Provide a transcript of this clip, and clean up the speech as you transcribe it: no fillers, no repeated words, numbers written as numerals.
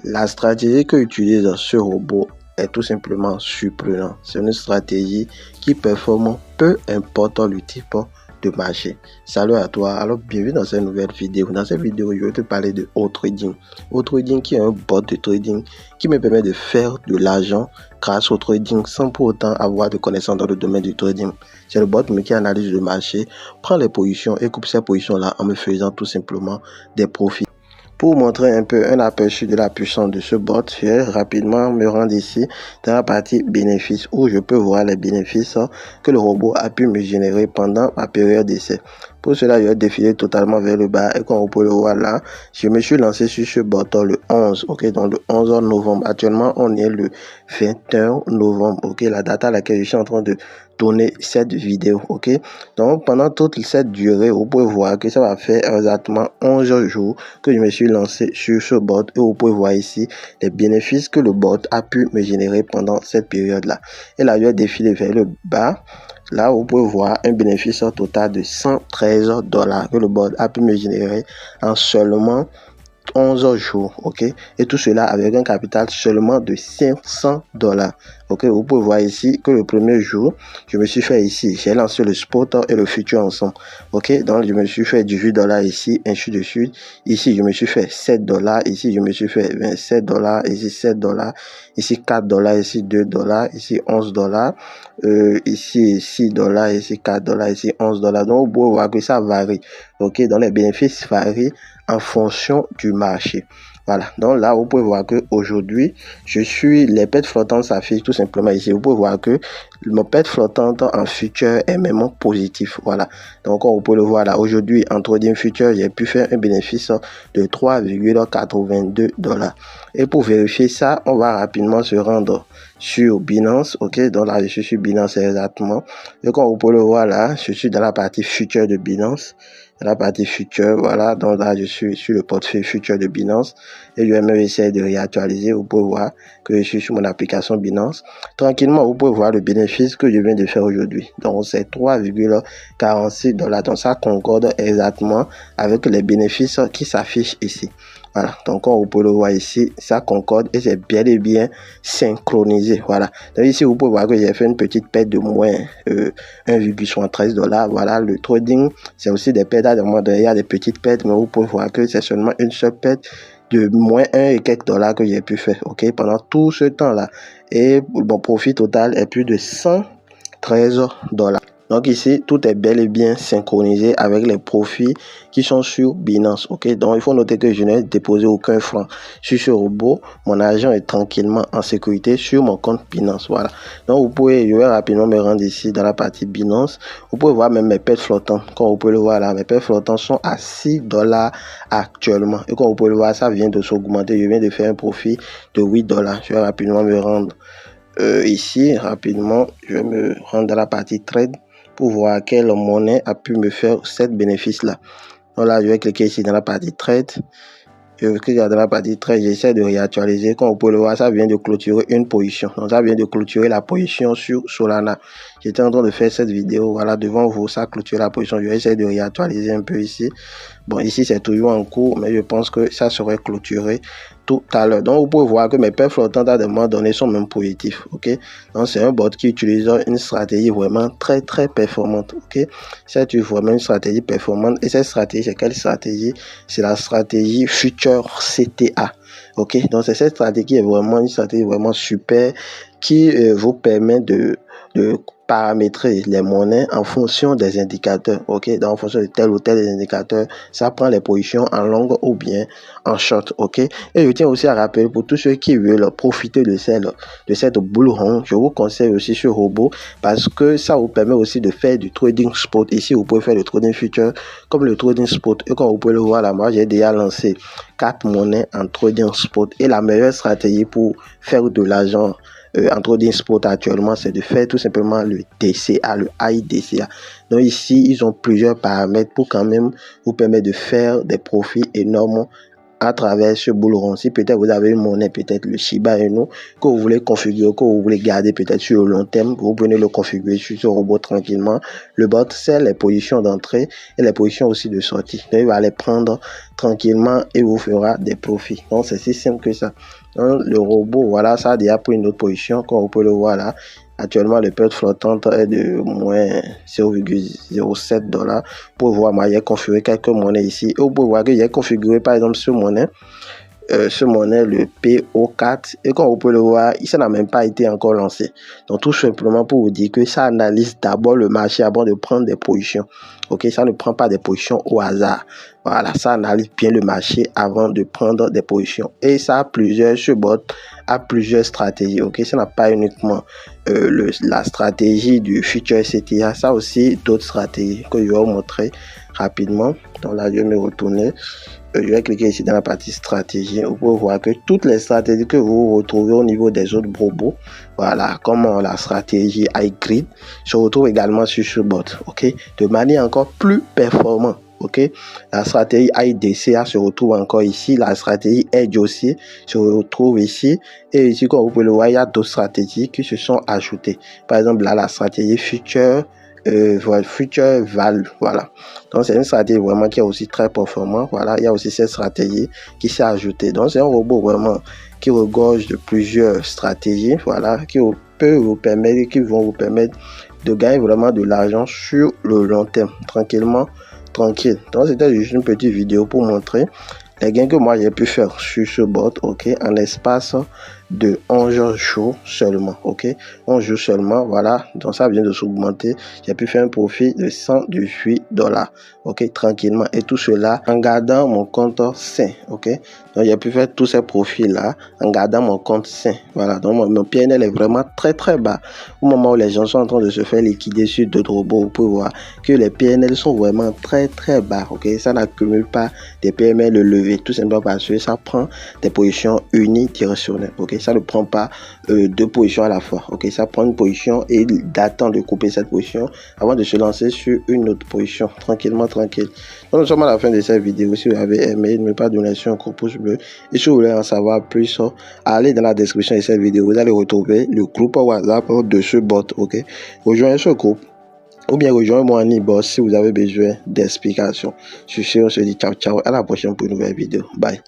La stratégie que utilise ce robot est tout simplement surprenante. C'est une stratégie qui performe peu importe le type de marché. Salut à toi, alors bienvenue dans cette nouvelle vidéo. Dans cette vidéo, je vais te parler de OTrading. OTrading qui est un bot de trading qui me permet de faire de l'argent grâce au trading sans pour autant avoir de connaissances dans le domaine du trading. C'est le bot qui analyse le marché, prend les positions et coupe ces positions-là en me faisant tout simplement des profits. Pour montrer un peu un aperçu de la puissance de ce bot, je vais rapidement me rendre ici dans la partie bénéfices où je peux voir les bénéfices que le robot a pu me générer pendant ma période d'essai. Pour cela, je vais défiler totalement vers le bas et comme vous pouvez le voir là, je me suis lancé sur ce bot le 11, ok, donc le 11 novembre. Actuellement, on est le 21 novembre, ok, la date à laquelle je suis en train de tourner cette vidéo, ok. Donc, pendant toute cette durée, vous pouvez voir que ça va faire exactement 11 jours que je me suis lancé sur ce bot et vous pouvez voir ici les bénéfices que le bot a pu me générer pendant cette période-là. Et là, je vais défiler vers le bas. Là, vous pouvez voir un bénéfice total de 113 $ que le bot a pu me générer en seulement 11 jours, ok, et tout cela avec un capital seulement de 500 $. Ok, vous pouvez voir ici que le premier jour, je me suis fait ici, j'ai lancé le spot et le futur ensemble. Ok, donc je me suis fait 18 $ ici, ainsi de suite. Ici, je me suis fait 7 $, ici, je me suis fait 27 $, ici 7 $, ici 4 $, ici 2 $, ici 11 $, ici 6 $, ici 4 $, ici 11 $. Donc, vous pouvez voir que ça varie. Ok, donc les bénéfices varient en fonction du marché. Voilà, donc là vous pouvez voir que aujourd'hui les pertes flottantes s'affichent tout simplement ici. Vous pouvez voir que mon perte flottante en futur est même positif. Voilà, donc vous pouvez le voir là, aujourd'hui en trading future j'ai pu faire un bénéfice de 3,82 $. Et pour vérifier ça, on va rapidement se rendre sur Binance. Ok, donc là je suis sur Binance exactement, et comme vous pouvez le voir là, je suis dans la partie future de Binance, la partie future. Voilà, donc là je suis sur le portefeuille future de Binance et je vais même essayer de réactualiser. Vous pouvez voir que je suis sur mon application Binance. Tranquillement, vous pouvez voir le bénéfice que je viens de faire aujourd'hui. Donc c'est 3,46 $. Donc ça concorde exactement avec les bénéfices qui s'affichent ici. Voilà, donc comme vous pouvez le voir ici, ça concorde et c'est bel et bien synchronisé. Voilà, donc ici vous pouvez voir que j'ai fait une petite perte de moins 1,73 $. Voilà, le trading c'est aussi des pertes à des moments donné, il y a des petites pertes, mais vous pouvez voir que c'est seulement une seule perte de moins 1 et quelques dollars que j'ai pu faire, ok, pendant tout ce temps là, et mon profit total est plus de 113 $. Donc ici, tout est bel et bien synchronisé avec les profits qui sont sur Binance. Ok, donc il faut noter que je n'ai déposé aucun franc sur ce robot. Mon argent est tranquillement en sécurité sur mon compte Binance. Voilà. Donc je vais rapidement me rendre ici dans la partie Binance. Vous pouvez voir même mes pertes flottantes. Comme vous pouvez le voir là, mes pertes flottantes sont à 6 $ actuellement. Et comme vous pouvez le voir, ça vient de s'augmenter. Je viens de faire un profit de 8 $. Je vais rapidement me rendre ici. Rapidement, je vais me rendre dans la partie trade pour voir quelle monnaie a pu me faire cette bénéfice là. Donc là je vais cliquer ici dans la partie trade. Je clique dans la partie trade, j'essaie de réactualiser. Comme vous pouvez le voir, ça vient de clôturer une position. Donc ça vient de clôturer la position sur Solana. J'étais en train de faire cette vidéo, voilà, devant vous, ça clôture la position. Je vais essayer de réactualiser un peu ici. Bon, ici c'est toujours en cours, mais je pense que ça serait clôturé tout à l'heure. Donc vous pouvez voir que mes pertes flottantes à des moments donnés sont même positifs. Ok, donc c'est un bot qui utilise une stratégie vraiment très performante. Ok, c'est vraiment une stratégie performante. Et cette stratégie, c'est quelle stratégie? C'est la stratégie Future CTA. Ok, donc c'est cette stratégie qui est vraiment une stratégie vraiment super qui vous permet de paramétrer les monnaies en fonction des indicateurs. Ok, donc en fonction de tel ou tel indicateur, ça prend les positions en longue ou bien en short. Ok, et je tiens aussi à rappeler pour tous ceux qui veulent profiter de cette bull run, je vous conseille aussi ce robot parce que ça vous permet aussi de faire du trading spot. Ici vous pouvez faire le trading future comme le trading spot, et comme vous pouvez le voir là, moi j'ai déjà lancé 4 monnaies en trading spot, et la meilleure stratégie pour faire de l'argent en trading spot actuellement, c'est de faire tout simplement le DCA, le IDCA. Donc ici, ils ont plusieurs paramètres pour quand même vous permettre de faire des profits énormes à travers ce boule rond. Si peut-être vous avez une monnaie, peut-être le Shiba Inu, que vous voulez configurer, que vous voulez garder peut-être sur le long terme, vous pouvez le configurer sur ce robot tranquillement. Le bot, c'est les positions d'entrée et les positions aussi de sortie. Donc, il va les prendre tranquillement et vous fera des profits. Donc, c'est si simple que ça. Donc, le robot, voilà, ça a déjà pris une autre position, comme vous pouvez le voir là. Actuellement, le perte flottante est de moins 0,07 $. Pour voir, moi, j'ai configuré quelques monnaies ici. Et vous pouvez voir que j'ai configuré, par exemple, ce monnaie, le PO4, et comme vous pouvez le voir, ça n'a même pas été encore lancé. Donc tout simplement pour vous dire que ça analyse d'abord le marché avant de prendre des positions. Ok, ça ne prend pas des positions au hasard. Voilà, ça analyse bien le marché avant de prendre des positions. Et ça a ce bot a plusieurs stratégies. Ok, ça n'a pas uniquement la stratégie du future CTA, ça aussi d'autres stratégies que je vais vous montrer rapidement. Donc là, je vais me retourner. Je vais cliquer ici dans la partie stratégie. Vous pouvez voir que toutes les stratégies que vous retrouvez au niveau des autres robots, voilà, comme la stratégie iGrid, se retrouve également sur ce bot, ok, de manière encore plus performante. Ok, la stratégie IDCA se retrouve encore ici, la stratégie Edge aussi se retrouve ici, et ici, comme vous pouvez le voir, il y a d'autres stratégies qui se sont ajoutées. Par exemple, là, la stratégie Future Value, voilà. Donc c'est une stratégie vraiment qui est aussi très performante. Voilà, il y a aussi cette stratégie qui s'est ajoutée. Donc c'est un robot vraiment qui regorge de plusieurs stratégies, voilà, qui vont vous permettre de gagner vraiment de l'argent sur le long terme, tranquille. Donc c'était juste une petite vidéo pour montrer les gains que moi j'ai pu faire sur ce bot, ok, en espace de 11 jours seulement, ok, 11 jours seulement, voilà. Donc ça vient de s'augmenter, j'ai pu faire un profit de 118 $, ok, tranquillement, et tout cela en gardant mon compte sain, ok. Donc j'ai pu faire tous ces profits là en gardant mon compte sain, voilà. Donc mon PNL est vraiment très bas. Au moment où les gens sont en train de se faire liquider sur d'autres robots, vous pouvez voir que les PNL sont vraiment très bas, ok. Ça n'accumule pas des PNL levés, tout simplement parce que ça prend des positions unidirectionnelles, ok. Ça ne prend pas deux positions à la fois, ok. Ça prend une position et d'attendre de couper cette position avant de se lancer sur une autre position, tranquillement. Donc nous sommes à la fin de cette vidéo. Si vous avez aimé, n'oubliez pas de donner un gros pouce bleu, et si vous voulez en savoir plus, allez dans la description de cette vidéo, vous allez retrouver le groupe WhatsApp de ce bot, ok. Rejoignez ce groupe ou bien rejoignez-moi en e-boss si vous avez besoin d'explications. Sur ce, on se dit ciao, à la prochaine pour une nouvelle vidéo. Bye.